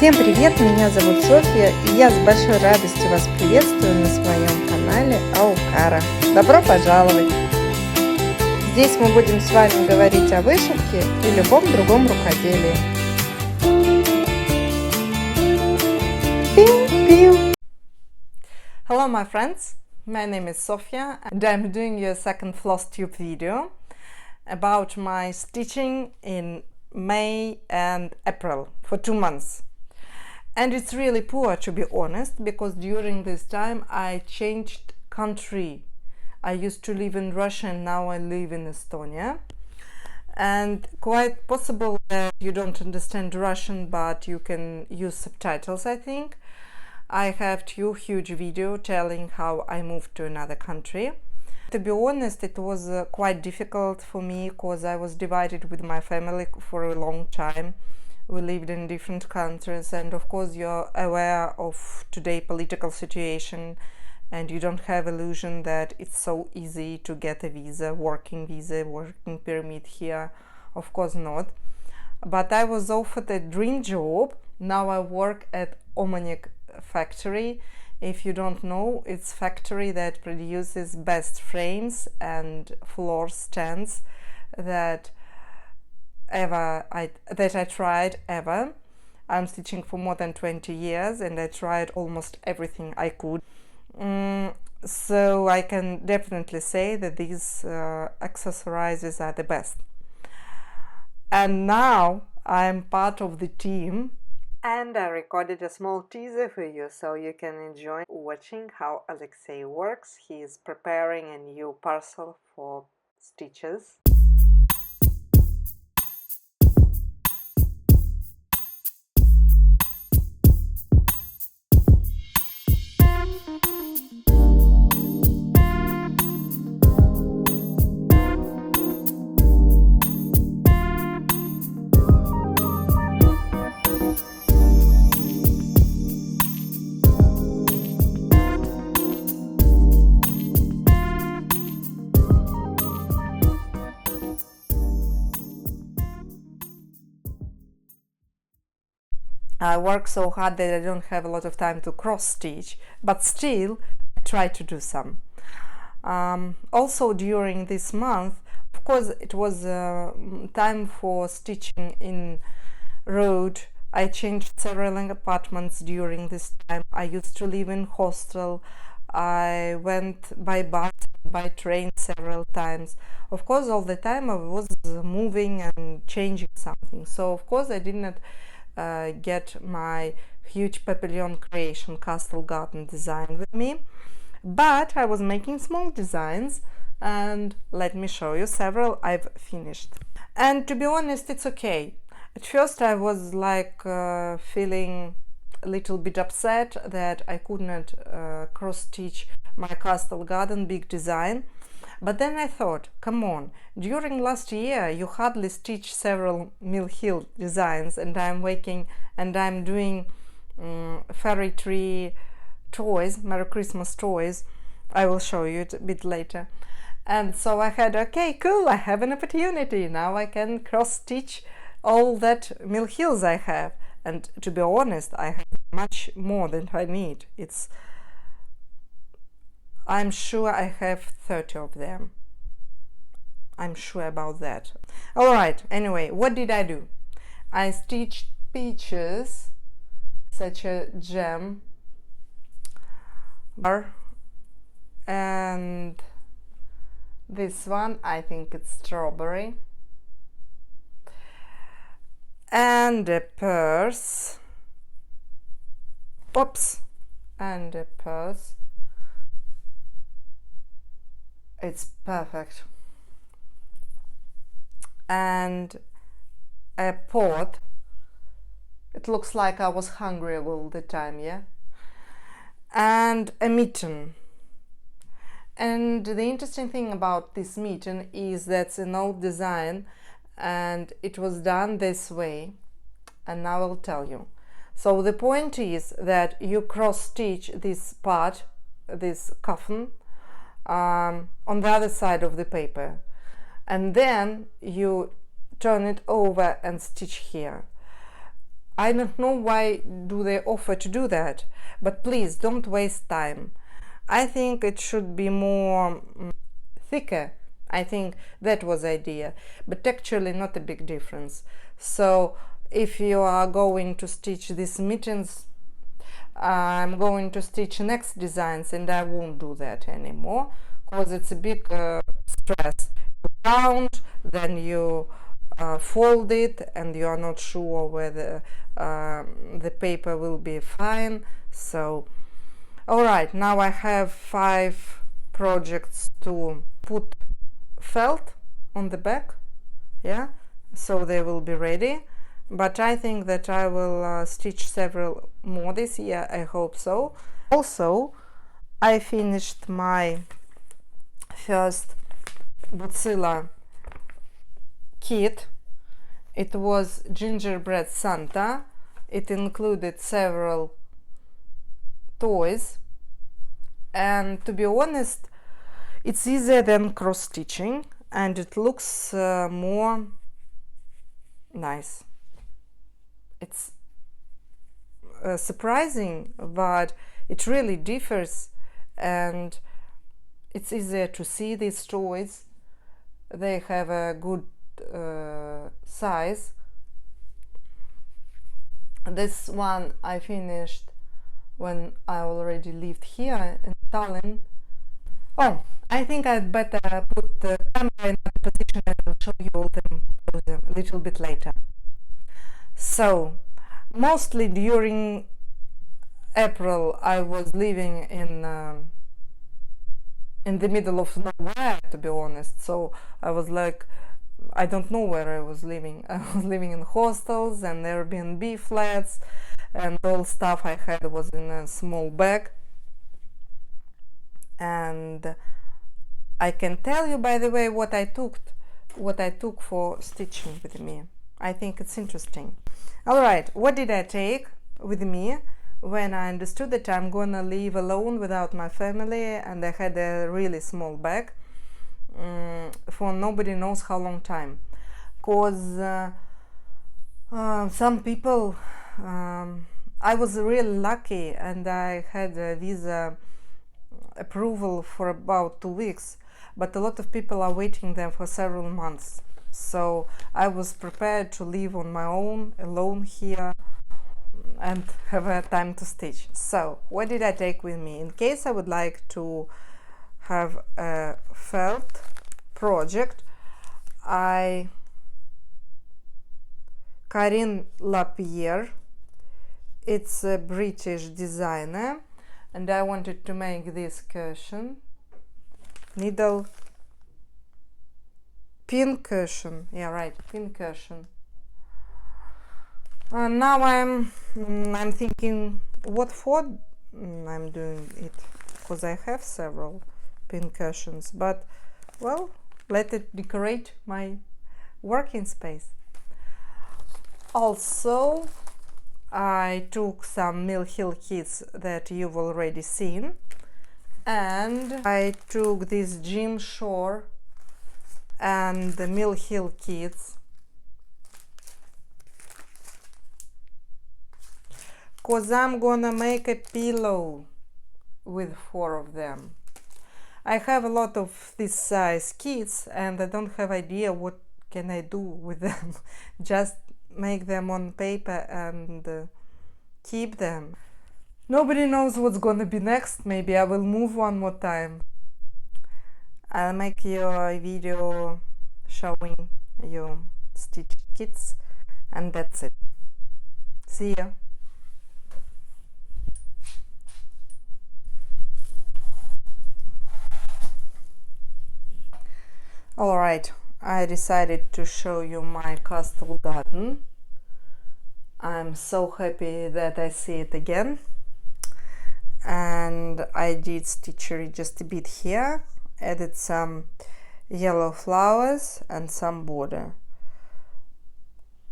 Всем привет, меня зовут Софья, и я с большой радостью вас приветствую на своем канале Аукара. Добро пожаловать! Здесь мы будем с вами говорить о вышивке и любом другом рукоделии. Hello my friends, my name is Sofia and I'm doing a second Flosstube video about my stitching in May and April for 2 months. And it's really poor, to be honest, because during this time I changed country. I used to live in Russia and now I live in Estonia. And quite possible that you don't understand Russian, but you can use subtitles, I think. I have 2 huge videos telling how I moved to another country. To be honest, it was quite difficult for me because I was divided with my family for a long time. We lived in different countries, and of course you're aware of today's political situation and you don't have illusion that it's so easy to get a visa, working permit here. Of course not. But I was offered a dream job. Now I work at Omanik Factory. If you don't know, it's a factory that produces best frames and floor stands that I tried ever. I'm stitching for more than 20 years and I tried almost everything I could. So I can definitely say that these accessories are the best. And now I'm part of the team and I recorded a small teaser for you so you can enjoy watching how Alexei works. He is preparing a new parcel for stitches. I work so hard that I don't have a lot of time to cross stitch, but still I try to do some. Also during this month, of course it was time for stitching in road. I changed several apartments during this time. I used to live in hostel. I went by bus, by train several times. Of course all the time I was moving and changing something, so of course I did not get my huge Papillon Creation castle garden design with me, but I was making small designs, and let me show you several I've finished. And to be honest, it's okay. At first I was like feeling a little bit upset that I could not cross stitch my castle garden big design. But then I thought, come on, during last year you hardly stitched several Mill Hill designs, and I'm doing fairy tree toys, Merry Christmas toys. I will show you it a bit later. And so I had, okay, cool, I have an opportunity. Now I can cross stitch all that Mill Hills I have. And to be honest, I have much more than I need. I'm sure I have 30 of them. I'm sure about that. Alright, anyway, what did I do? I stitched peaches, such a gem, and this one, I think it's strawberry, and a purse. Oops, and a purse. It's perfect. And a pot. It looks like I was hungry all the time, yeah? And a mitten. And the interesting thing about this mitten is that's an old design and it was done this way. And now I'll tell you. So the point is that you cross stitch this part, this coffin, on the other side of the paper, and then you turn it over and stitch here. I don't know why do they offer to do that, but please don't waste time. I think it should be more thicker. I think that was the idea, but actually not a big difference. So if you are going to stitch these mittens, I'm going to stitch next designs, and I won't do that anymore because it's a big stress. You round, then you fold it, and you are not sure whether the paper will be fine. So all right, now I have 5 projects to put felt on the back, yeah, so they will be ready. But I think that I will stitch several more this year, I hope so. Also, I finished my first Bucilla kit. It was Gingerbread Santa. It included several toys, and to be honest, it's easier than cross stitching, and it looks more nice. It's surprising, but it really differs, and it's easier to see these toys. They have a good size. This one I finished when I already lived here in Tallinn. Oh, I think I'd better put the camera in that position and I'll show you all them a little bit later. So, mostly during April I was living in the middle of nowhere, to be honest. So I was like, I don't know where I was living. I was living in hostels and Airbnb flats, and all stuff I had was in a small bag. And I can tell you, by the way, what I took for stitching with me. I think it's interesting. All right, what did I take with me when I understood that I'm gonna live alone without my family, and I had a really small bag for nobody knows how long time, because some people, I was really lucky and I had a visa approval for about 2 weeks, but a lot of people are waiting there for several months. So I was prepared to live on my own, alone here, and have a time to stitch. So what did I take with me in case I would like to have a felt project? Carinne Lapierre, it's a British designer, and I wanted to make this cushion, needle pin cushion, yeah, right, pin cushion. Now I'm thinking what for I'm doing it, because I have several pin cushions, but well, let it decorate my working space. Also, I took some Mill Hill kits that you've already seen, and I took these Jim Shore and the Mill Hill kits, because I'm gonna make a pillow with 4 of them. I have a lot of this size kits and I don't have idea what can I do with them. Just make them on paper and keep them. Nobody knows what's gonna be next. Maybe I will move one more time. I'll make you a video showing you stitched kits, and that's it. See ya. Alright, I decided to show you my castle garden. I'm so happy that I see it again. And I did stitchery just a bit here, added some yellow flowers and some border.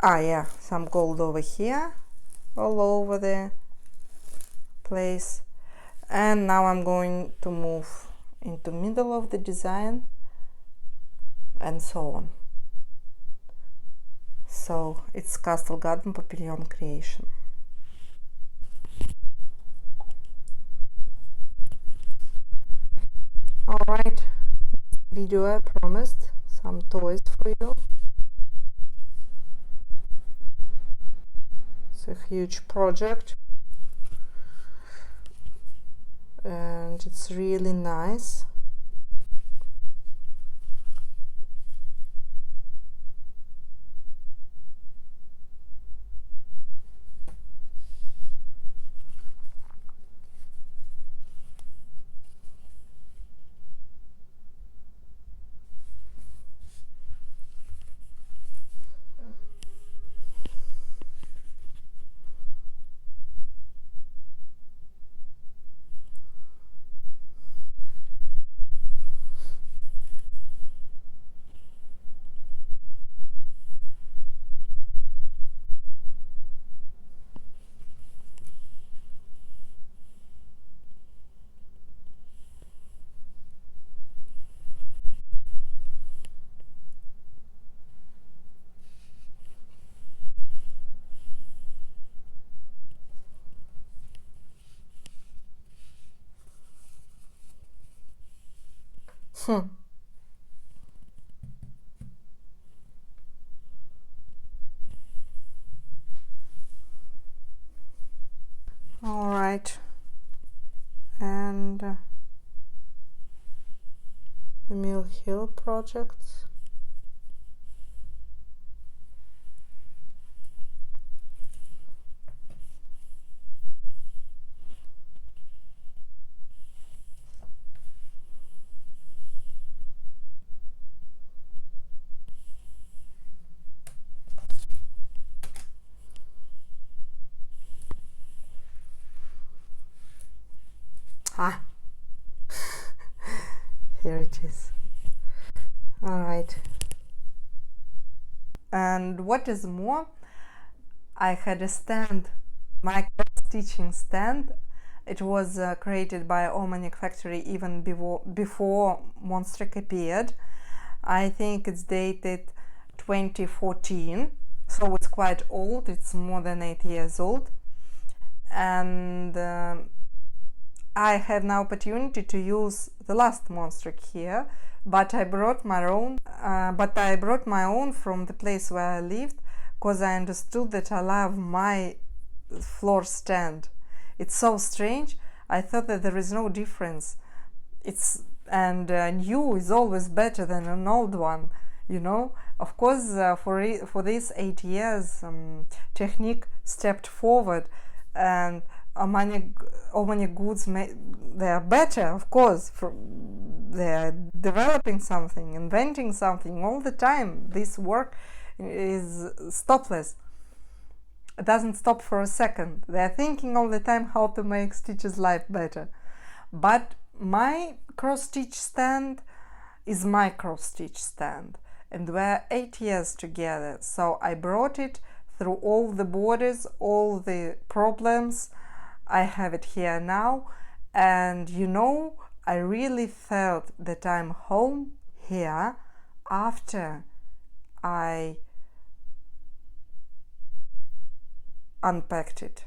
Yeah, some gold over here, all over the place. And now I'm going to move into middle of the design and so on. So it's Castle Garden Papillon creation. Alright, video I promised some toys for you. It's a huge project and it's really nice. All right, and the Mill Hill projects. Ah, here it is. All right. And what is more, I had a stand, my cross-stitching stand. It was created by Omanik Factory even before Monstrik appeared. I think it's dated 2014, so it's quite old. It's more than 8 years old. And I have now opportunity to use the last Monstrik here, but I brought my own. From the place where I lived, because I understood that I love my floor stand. It's so strange. I thought that there is no difference. New is always better than an old one, you know. Of course, for these 8 years, technique stepped forward, and Omanik goods they are better, of course. They are developing something, inventing something all the time. This work is stopless. It doesn't stop for a second. They are thinking all the time how to make Stitch's life better. But my cross-stitch stand is my cross-stitch stand, and we're 8 years together. So I brought it through all the borders, all the problems. I have it here now, and you know, I really felt that I'm home here after I unpacked it.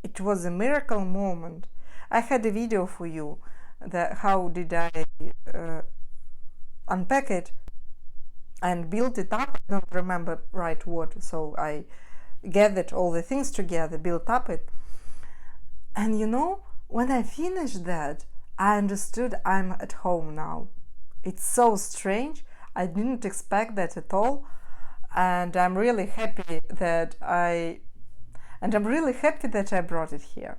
It was a miracle moment. I had a video for you that how did I unpack it and build it up. I don't remember right what, so I gathered all the things together, built up it. And you know, when I finished that, I understood I'm at home now. It's so strange. I didn't expect that at all. And I'm really happy that I brought it here.